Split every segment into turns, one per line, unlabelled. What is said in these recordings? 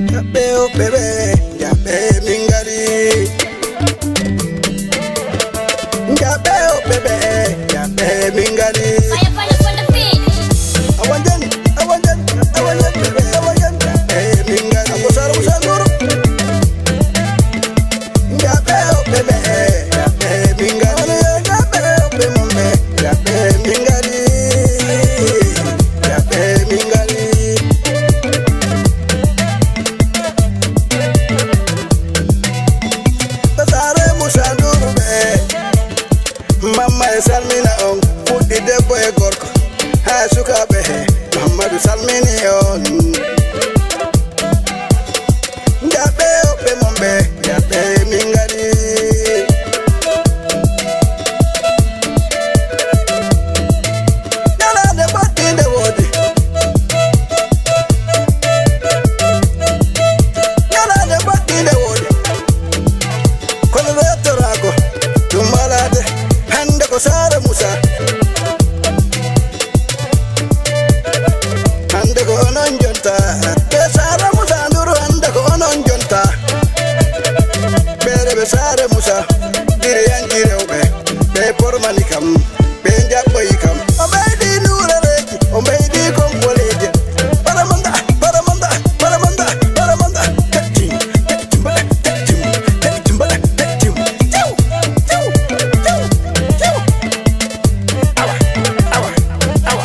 Diabbeh oh bébé, Diabbeh mingari. Diabbeh oh bébé, Diabbeh mingari. Salmina on fuddi debbo e gorko ha sukaɓe he Mahamadou salmini on. Diabbeh hoɓɓe mon ɓe Diabbeh min gari. Ñalande baɗɗinde woodi, ñalande baɗɗinde woodi, kono wettorako ɗum walade hande ko Sare Musa. Hande ko onon jonta ɓe Sare Musa Nduru, hande ko onon jonta ɓeere ɓe Sare Musa. Diriyanji rewɓe ɓe pormani kam ɓe jaɓɓoyi kam. O ɓeydi nuurereji, o ɓeydi kompoleje. Paramanda paramanda paramanda paramanda tettim tettim mbaɗa tettim tettim mbaɗa tettim tew tew tew tew. Awa awa awa.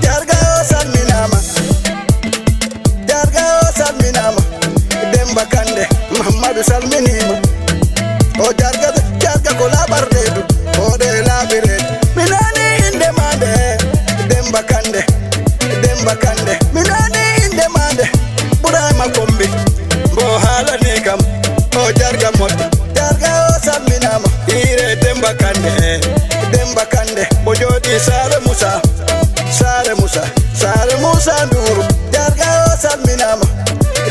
Jarga o salminama, jarga o salminama. Demba Kande Mahamadou salminima. O jarga ko laɓarredu oɗo e laaɓiredu. Mi nani inde mande Demba Kande, Demba Kande. Mi nani inde mande Burama Kombi mbo haalani kam o jarga moƴƴo. Jarga o salminama ire Demba Kande, Demba Kande mo jooɗi Sare Musa, Sare Musa, Sare Musa Nduru. Jarga o salminama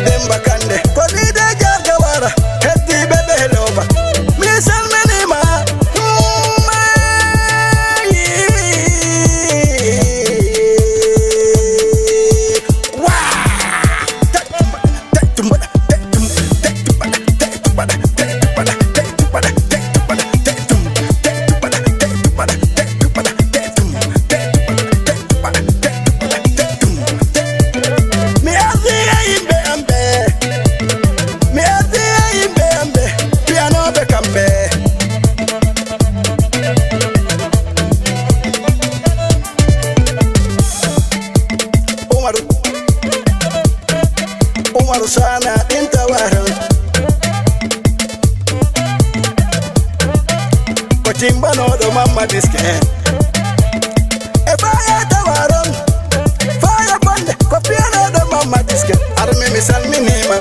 Demba Kande ko wiide jarga wara heddiɓe ɓe heloba. Mi salminima mi ardiya yimɓe amɓe, mi ardiya yimɓe amɓe piyanoɓe kamɓe. Umaru sana ɗinta waran ko timbanoɗo mamma Disket. E faya tawaron faya bonde ko piyanoɗo mamma Disket. Armi mi salminima.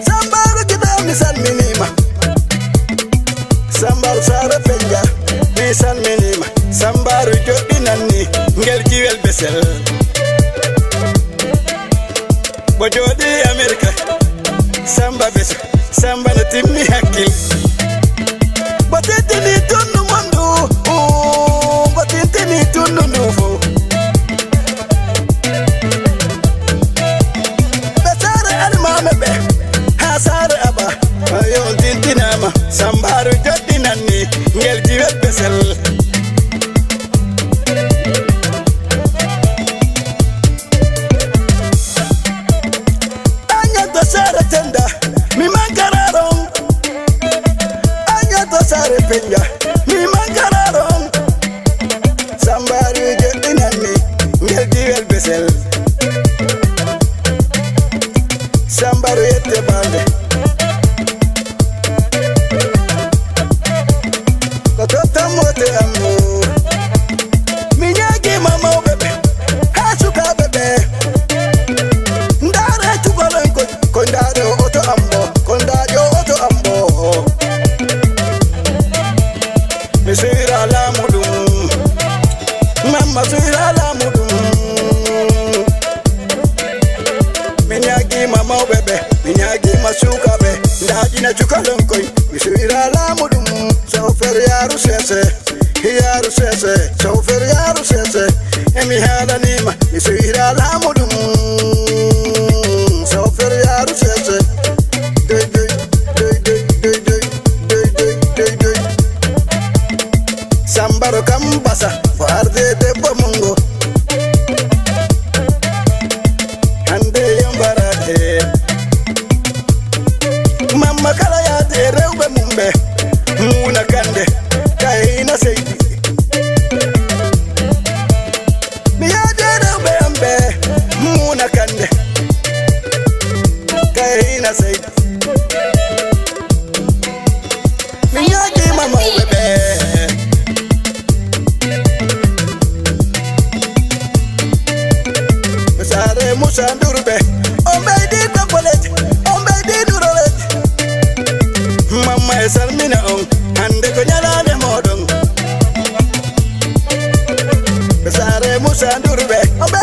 Sambaru gida mi salminima, Sambaru Sare Penja mi salminima. Sambaru joɗɗinanni ngel jiwel besel bo jooɗi Amerika. Samba besel, Samba no timmi hakkil bo tintini tunnu mondu, bo tintini tunnu ndu fo. Ɓe Sare almame ɓe ha Sare Aba yon tintinama. Sambaru joɗɗinanni ngel jiwel besel. Añato Sare Tenda mi mankararon, añato Sare Penja mi Nyagi masuka be ndaji na chukalon koy misira la mudum so fer yaru sese so fer yaru sese emi hala nima misira la mudum so fer yaru sese dey sambaro kambasa farde de bomongo hande yambarade mamma kala ya te rewbe mumbe muna kande kaina seidi mi ya te rewbe ambe muna kande kaina seidi mi ya ki mama webe sare musandurbe ombe di kokolet ombe di durolet mama salmina on hande ko nyalande modon sare musandurbe ombe